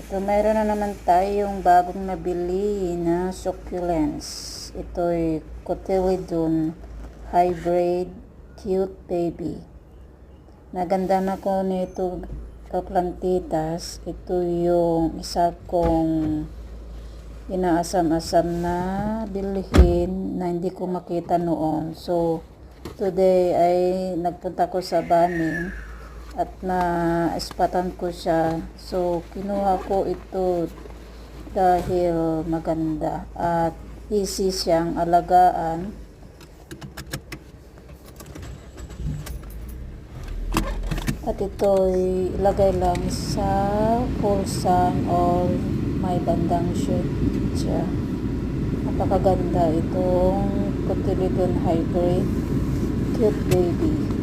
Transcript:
Ito, mayroon na naman tayong bagong nabili na succulents. Ito'y Cotyledon Hybrid Cute Baby. Naganda na ko nito kaplantitas. Ito yung isa kong inaasam-asam na bilhin na hindi ko makita noon. So, today ay nagpunta ko sa Baning at na-spatan ko siya. So, kinuha ko ito dahil maganda at easy siyang alagaan. At ito ilagay lang sa full sun or may bandang shade siya. Napakaganda itong Cotyledon Hybrid Cute Baby.